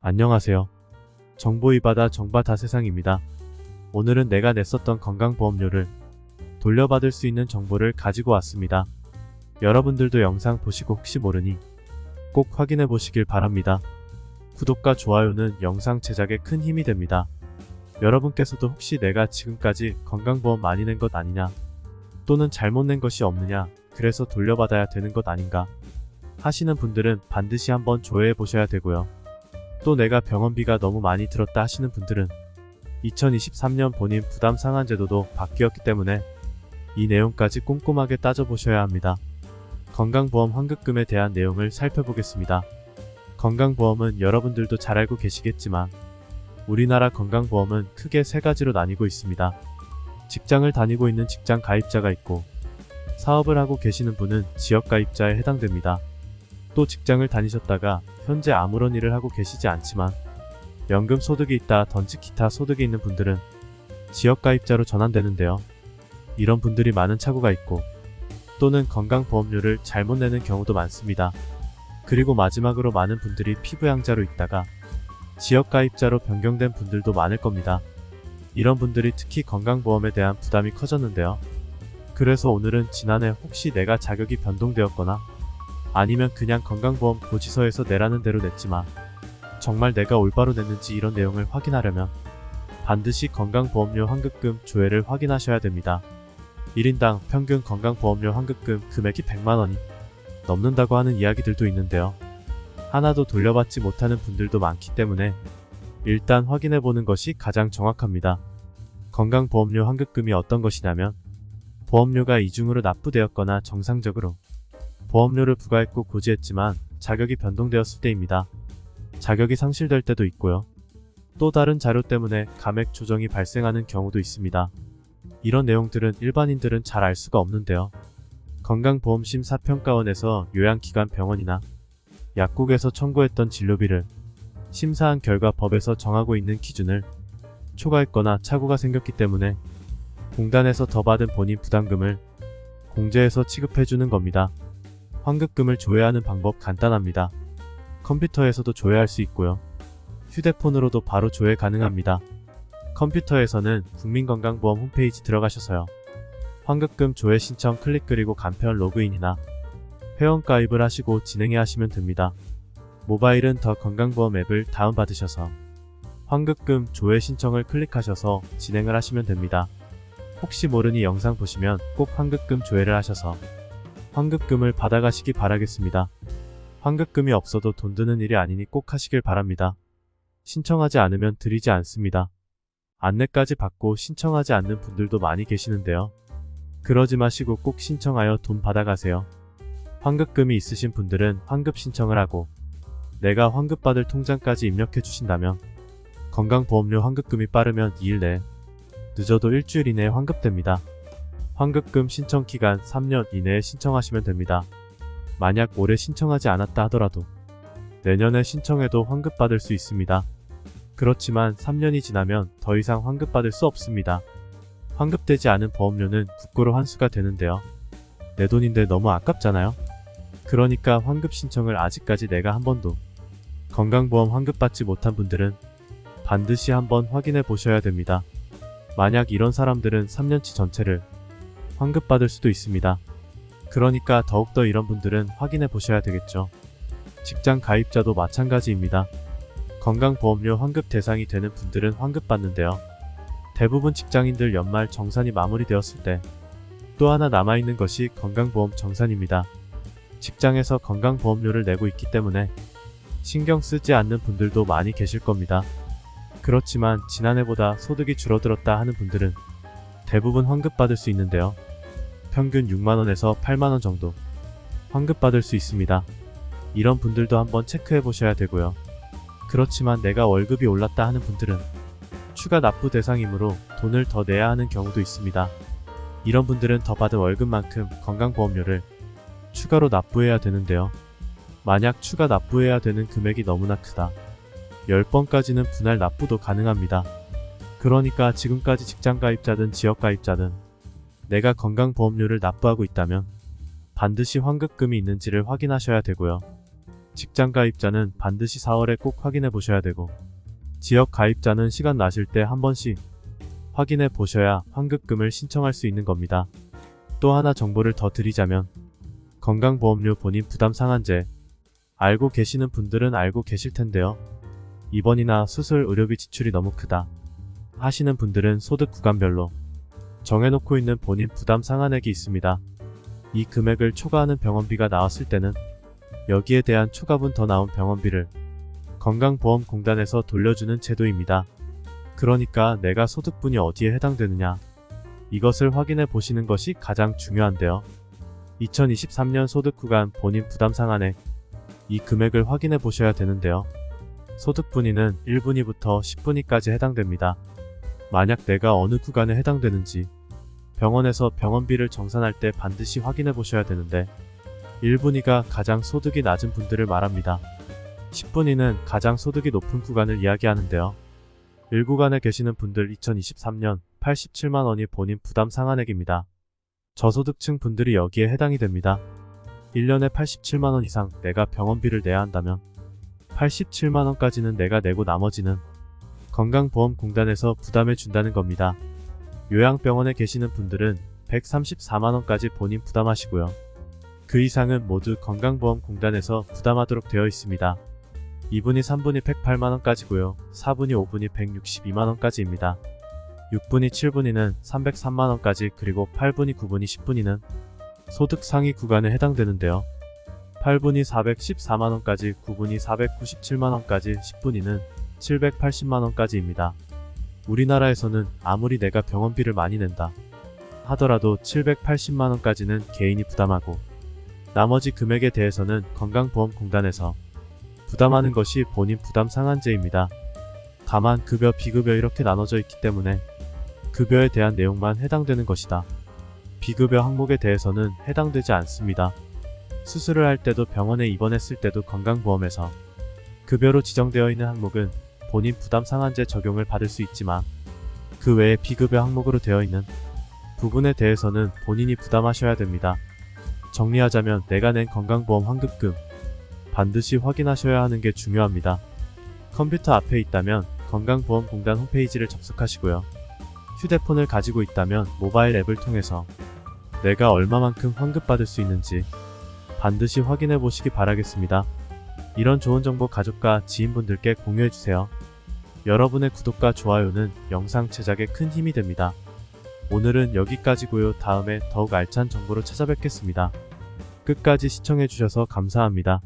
안녕하세요. 정보이바다 정바다 세상입니다. 오늘은 내가 냈었던 건강보험료를 돌려받을 수 있는 정보를 가지고 왔습니다. 여러분들도 영상 보시고 혹시 모르니 꼭 확인해 보시길 바랍니다. 구독과 좋아요는 영상 제작에 큰 힘이 됩니다. 여러분께서도 혹시 내가 지금까지 건강보험 많이 낸 것 아니냐, 또는 잘못 낸 것이 없느냐, 그래서 돌려받아야 되는 것 아닌가 하시는 분들은 반드시 한번 조회해 보셔야 되고요. 또 내가 병원비가 너무 많이 들었다 하시는 분들은 2023년 본인 부담 상한 제도도 바뀌었기 때문에 이 내용까지 꼼꼼하게 따져보셔야 합니다. 건강보험 환급금에 대한 내용을 살펴보겠습니다. 건강보험은 여러분들도 잘 알고 계시겠지만 우리나라 건강보험은 크게 세 가지로 나뉘고 있습니다. 직장을 다니고 있는 직장 가입자가 있고, 사업을 하고 계시는 분은 지역 가입자에 해당됩니다. 또 직장을 다니셨다가 현재 아무런 일을 하고 계시지 않지만 연금 소득이 있다든지 기타 소득이 있는 분들은 지역 가입자로 전환되는데요. 이런 분들이 많은 착오가 있고, 또는 건강보험료를 잘못 내는 경우도 많습니다. 그리고 마지막으로 많은 분들이 피부양자로 있다가 지역 가입자로 변경된 분들도 많을 겁니다. 이런 분들이 특히 건강보험에 대한 부담이 커졌는데요. 그래서 오늘은 지난해 혹시 내가 자격이 변동되었거나 아니면 그냥 건강보험 고지서에서 내라는 대로 냈지만 정말 내가 올바로 냈는지 이런 내용을 확인하려면 반드시 건강보험료 환급금 조회를 확인하셔야 됩니다. 1인당 평균 건강보험료 환급금 금액이 100만원이 넘는다고 하는 이야기들도 있는데요. 하나도 돌려받지 못하는 분들도 많기 때문에 일단 확인해보는 것이 가장 정확합니다. 건강보험료 환급금이 어떤 것이냐면, 보험료가 이중으로 납부되었거나 정상적으로 보험료를 부과했고 고지했지만 자격이 변동되었을 때입니다. 자격이 상실될 때도 있고요. 또 다른 자료 때문에 감액 조정이 발생하는 경우도 있습니다. 이런 내용들은 일반인들은 잘 알 수가 없는데요. 건강보험심사평가원에서 요양기관 병원이나 약국에서 청구했던 진료비를 심사한 결과 법에서 정하고 있는 기준을 초과했거나 착오가 생겼기 때문에 공단에서 더 받은 본인 부담금을 공제해서 취급해주는 겁니다. 환급금을 조회하는 방법 간단합니다. 컴퓨터에서도 조회할 수 있고요. 휴대폰으로도 바로 조회 가능합니다. 컴퓨터에서는 국민건강보험 홈페이지 들어가셔서요. 환급금 조회 신청 클릭 그리고 간편 로그인이나 회원가입을 하시고 진행해 하시면 됩니다. 모바일은 더 건강보험 앱을 다운받으셔서 환급금 조회 신청을 클릭하셔서 진행을 하시면 됩니다. 혹시 모르니 영상 보시면 꼭 환급금 조회를 하셔서 환급금을 받아가시기 바라겠습니다. 환급금이 없어도 돈 드는 일이 아니니 꼭 하시길 바랍니다. 신청하지 않으면 드리지 않습니다. 안내까지 받고 신청하지 않는 분들도 많이 계시는데요. 그러지 마시고 꼭 신청하여 돈 받아가세요. 환급금이 있으신 분들은 환급 신청을 하고 내가 환급받을 통장까지 입력해 주신다면 건강보험료 환급금이 빠르면 2일 내에, 늦어도 일주일 이내에 환급됩니다. 환급금 신청기간 3년 이내에 신청하시면 됩니다. 만약 올해 신청하지 않았다 하더라도 내년에 신청해도 환급받을 수 있습니다. 그렇지만 3년이 지나면 더 이상 환급받을 수 없습니다. 환급되지 않은 보험료는 국고로 환수가 되는데요. 내 돈인데 너무 아깝잖아요. 그러니까 환급 신청을 아직까지 내가 한 번도 건강보험 환급받지 못한 분들은 반드시 한번 확인해 보셔야 됩니다. 만약 이런 사람들은 3년치 전체를 환급받을 수도 있습니다. 그러니까 더욱더 이런 분들은 확인해 보셔야 되겠죠. 직장 가입자도 마찬가지입니다. 건강보험료 환급 대상이 되는 분들은 환급받는데요. 대부분 직장인들 연말 정산이 마무리되었을 때 또 하나 남아있는 것이 건강보험 정산입니다. 직장에서 건강보험료를 내고 있기 때문에 신경 쓰지 않는 분들도 많이 계실 겁니다. 그렇지만 지난해보다 소득이 줄어들었다 하는 분들은 대부분 환급받을 수 있는데요. 평균 6만원에서 8만원 정도 환급받을 수 있습니다. 이런 분들도 한번 체크해 보셔야 되고요. 그렇지만 내가 월급이 올랐다 하는 분들은 추가 납부 대상이므로 돈을 더 내야 하는 경우도 있습니다. 이런 분들은 더 받은 월급만큼 건강보험료를 추가로 납부해야 되는데요. 만약 추가 납부해야 되는 금액이 너무나 크다, 10번까지는 분할 납부도 가능합니다. 그러니까 지금까지 직장가입자든 지역가입자든 내가 건강보험료를 납부하고 있다면 반드시 환급금이 있는지를 확인하셔야 되고요. 직장 가입자는 반드시 4월에 꼭 확인해 보셔야 되고, 지역 가입자는 시간 나실 때 한 번씩 확인해 보셔야 환급금을 신청할 수 있는 겁니다. 또 하나 정보를 더 드리자면, 건강보험료 본인 부담 상한제 알고 계시는 분들은 알고 계실 텐데요. 입원이나 수술 의료비 지출이 너무 크다 하시는 분들은 소득 구간별로 정해놓고 있는 본인 부담 상한액이 있습니다. 이 금액을 초과하는 병원비가 나왔을 때는 여기에 대한 추가분 더 나온 병원비를 건강보험공단에서 돌려주는 제도입니다. 그러니까 내가 소득분이 어디에 해당되느냐, 이것을 확인해 보시는 것이 가장 중요한데요. 2023년 소득구간 본인 부담 상한액, 이 금액을 확인해 보셔야 되는데요. 소득분위는 1분위부터 10분위까지 해당됩니다. 만약 내가 어느 구간에 해당되는지 병원에서 병원비를 정산할 때 반드시 확인해 보셔야 되는데, 1분위가 가장 소득이 낮은 분들을 말합니다. 10분위는 가장 소득이 높은 구간을 이야기하는데요. 1구간에 계시는 분들 2023년 87만원이 본인 부담 상한액입니다. 저소득층 분들이 여기에 해당이 됩니다. 1년에 87만원 이상 내가 병원비를 내야 한다면 87만원까지는 내가 내고 나머지는 건강보험공단에서 부담해 준다는 겁니다. 요양병원에 계시는 분들은 134만원까지 본인 부담하시고요. 그 이상은 모두 건강보험공단에서 부담하도록 되어 있습니다. 2분위 3분위 108만원까지고요. 4분위 5분위 162만원까지입니다. 6분위 7분위는 303만원까지, 그리고 8분위 9분위 10분위는 소득 상위 구간에 해당되는데요. 8분위 414만원까지, 9분위 497만원까지, 10분위는 780만원까지입니다. 우리나라에서는 아무리 내가 병원비를 많이 낸다 하더라도 780만원까지는 개인이 부담하고, 나머지 금액에 대해서는 건강보험공단에서 부담하는 것이 본인 부담 상한제입니다. 다만 급여, 비급여 이렇게 나눠져 있기 때문에 급여에 대한 내용만 해당되는 것이다, 비급여 항목에 대해서는 해당되지 않습니다. 수술을 할 때도 병원에 입원했을 때도 건강보험에서 급여로 지정되어 있는 항목은 본인 부담 상한제 적용을 받을 수 있지만, 그 외에 비급여 항목으로 되어 있는 부분에 대해서는 본인이 부담하셔야 됩니다. 정리하자면 내가 낸 건강보험 환급금 반드시 확인하셔야 하는 게 중요합니다. 컴퓨터 앞에 있다면 건강보험공단 홈페이지를 접속하시고요. 휴대폰을 가지고 있다면 모바일 앱을 통해서 내가 얼마만큼 환급받을 수 있는지 반드시 확인해 보시기 바라겠습니다. 이런 좋은 정보 가족과 지인분들께 공유해주세요. 여러분의 구독과 좋아요는 영상 제작에 큰 힘이 됩니다. 오늘은 여기까지고요. 다음에 더욱 알찬 정보로 찾아뵙겠습니다. 끝까지 시청해주셔서 감사합니다.